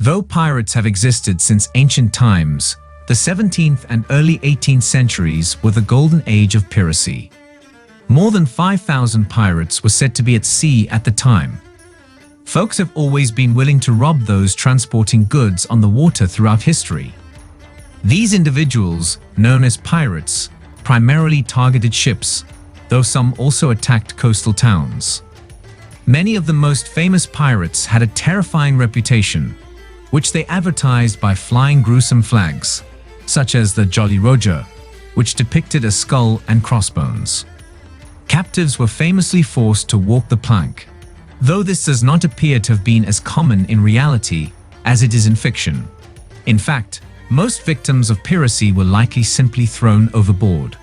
Though pirates have existed since ancient times, the 17th and early 18th centuries were the golden age of piracy. More than 5,000 pirates were said to be at sea at the time. Folks have always been willing to rob those transporting goods on the water throughout history. These individuals, known as pirates, primarily targeted ships, though some also attacked coastal towns. Many of the most famous pirates had a terrifying reputation, which they advertised by flying gruesome flags, such as the Jolly Roger, which depicted a skull and crossbones. Captives were famously forced to walk the plank, though this does not appear to have been as common in reality as it is in fiction. In fact, most victims of piracy were likely simply thrown overboard.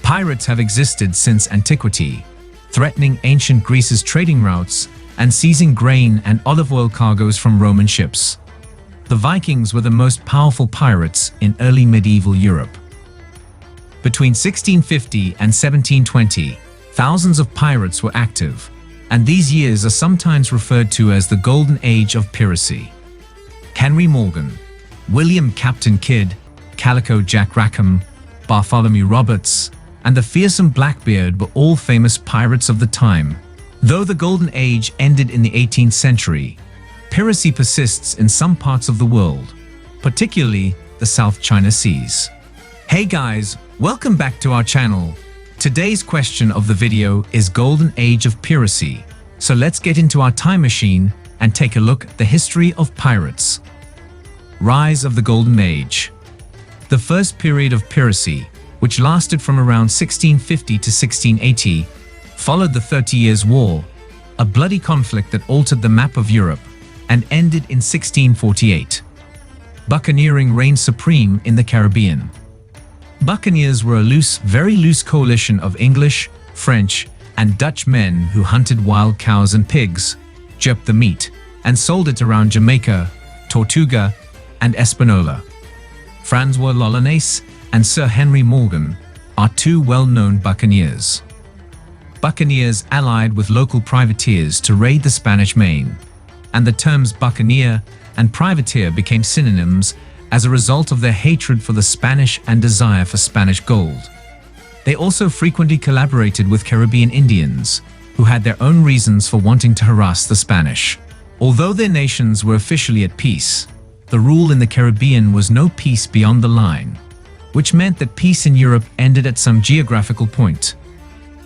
Pirates have existed since antiquity, threatening ancient Greece's trading routes and seizing grain and olive oil cargoes from Roman ships. The Vikings were the most powerful pirates in early medieval Europe. Between 1650 and 1720, thousands of pirates were active, and these years are sometimes referred to as the Golden Age of Piracy. Henry Morgan, William Captain Kidd, Calico Jack Rackham, Bartholomew Roberts, and the fearsome Blackbeard were all famous pirates of the time. Though the Golden Age ended in the 18th century, piracy persists in some parts of the world, particularly the South China Seas. Hey guys, welcome back to our channel. Today's question of the video is Golden Age of Piracy. So let's get into our time machine and take a look at the history of pirates. Rise of the Golden Age. The first period of piracy, which lasted from around 1650 to 1680, followed the 30 Years' War, a bloody conflict that altered the map of Europe, and ended in 1648. Buccaneering reigned supreme in the Caribbean. Buccaneers were a very loose coalition of English, French, and Dutch men who hunted wild cows and pigs, jerked the meat, and sold it around Jamaica, Tortuga, and Hispaniola. Francois L'Olonais and Sir Henry Morgan are two well-known buccaneers. Buccaneers allied with local privateers to raid the Spanish Main, and the terms buccaneer and privateer became synonyms as a result of their hatred for the Spanish and desire for Spanish gold. They also frequently collaborated with Caribbean Indians, who had their own reasons for wanting to harass the Spanish. Although their nations were officially at peace, the rule in the Caribbean was no peace beyond the line, which meant that peace in Europe ended at some geographical point.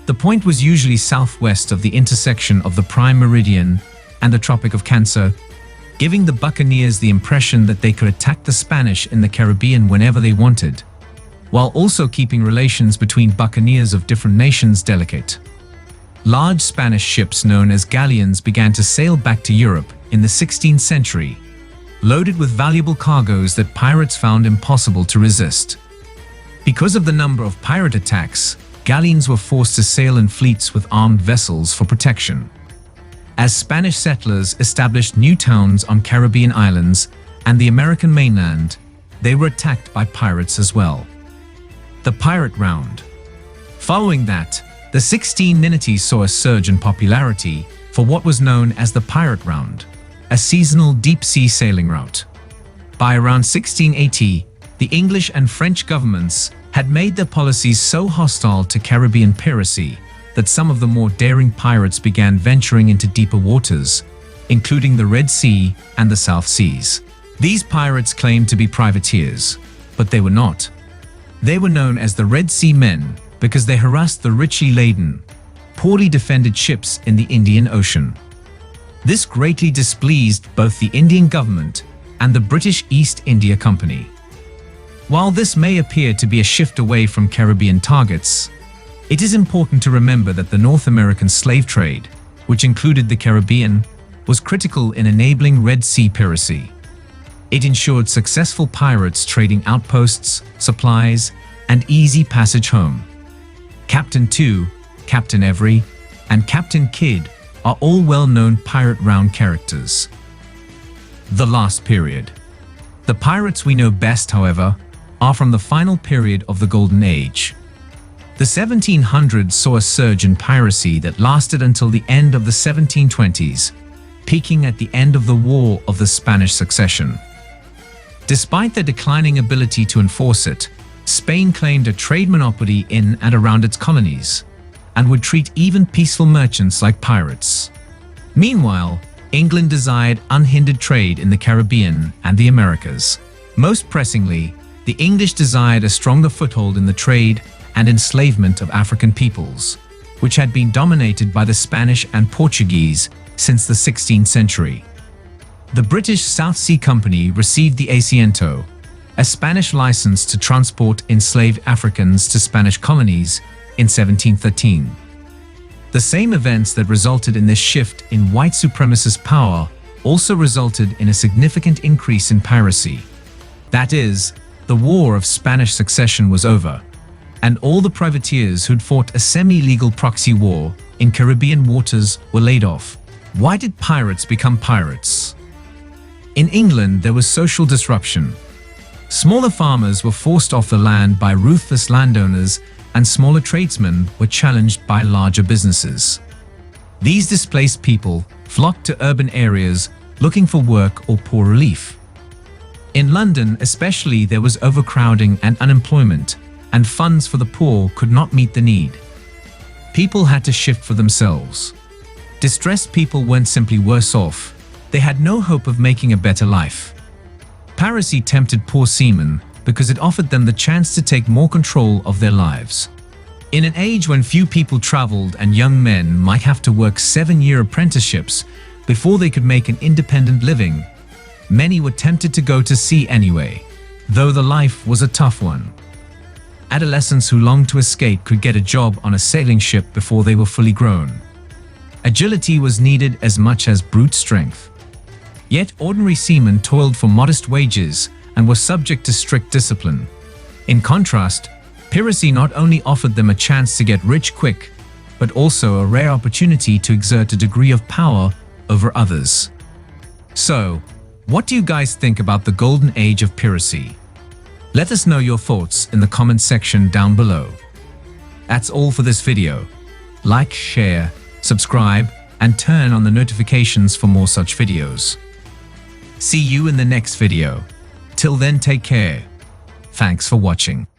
The point was usually southwest of the intersection of the Prime Meridian and the Tropic of Cancer, giving the buccaneers the impression that they could attack the Spanish in the Caribbean whenever they wanted, while also keeping relations between buccaneers of different nations delicate. Large Spanish ships known as galleons began to sail back to Europe in the 16th century, loaded with valuable cargoes that pirates found impossible to resist. Because of the number of pirate attacks, galleons were forced to sail in fleets with armed vessels for protection. As Spanish settlers established new towns on Caribbean islands and the American mainland, they were attacked by pirates as well. The Pirate Round. Following that, the 1690s saw a surge in popularity for what was known as the Pirate Round, a seasonal deep-sea sailing route. By around 1680, the English and French governments had made their policies so hostile to Caribbean piracy that some of the more daring pirates began venturing into deeper waters, including the Red Sea and the South Seas. These pirates claimed to be privateers, but they were not. They were known as the Red Sea Men because they harassed the richly laden, poorly defended ships in the Indian Ocean. This greatly displeased both the Indian government and the British East India Company. While this may appear to be a shift away from Caribbean targets, it is important to remember that the North American slave trade, which included the Caribbean, was critical in enabling Red Sea piracy. It ensured successful pirates trading outposts, supplies, and easy passage home. Captain Two, Captain Every, and Captain Kidd are all well-known Pirate Round characters. The last period. The pirates we know best, however, are from the final period of the Golden Age. The 1700s saw a surge in piracy that lasted until the end of the 1720s, peaking at the end of the War of the Spanish Succession. Despite their declining ability to enforce it, Spain claimed a trade monopoly in and around its colonies, and would treat even peaceful merchants like pirates. Meanwhile, England desired unhindered trade in the Caribbean and the Americas. Most pressingly, the English desired a stronger foothold in the trade and enslavement of African peoples, which had been dominated by the Spanish and Portuguese since the 16th century. The British South Sea Company received the Asiento, a Spanish license to transport enslaved Africans to Spanish colonies, in 1713. The same events that resulted in this shift in white supremacist power also resulted in a significant increase in piracy. That is, the War of Spanish Succession was over, and all the privateers who'd fought a semi-legal proxy war in Caribbean waters were laid off. Why did pirates become pirates? In England, there was social disruption. Smaller farmers were forced off the land by ruthless landowners, and smaller tradesmen were challenged by larger businesses. These displaced people flocked to urban areas looking for work or poor relief. In London especially, there was overcrowding and unemployment, and funds for the poor could not meet the need. People had to shift for themselves. Distressed people weren't simply worse off, they had no hope of making a better life. Piracy tempted poor seamen because it offered them the chance to take more control of their lives. In an age when few people traveled and young men might have to work 7-year apprenticeships before they could make an independent living, many were tempted to go to sea anyway, though the life was a tough one. Adolescents who longed to escape could get a job on a sailing ship before they were fully grown. Agility was needed as much as brute strength. Yet ordinary seamen toiled for modest wages and were subject to strict discipline. In contrast, piracy not only offered them a chance to get rich quick, but also a rare opportunity to exert a degree of power over others. So, what do you guys think about the golden age of piracy? Let us know your thoughts in the comment section down below. That's all for this video. Like, share, subscribe, and turn on the notifications for more such videos. See you in the next video. Till then, take care. Thanks for watching.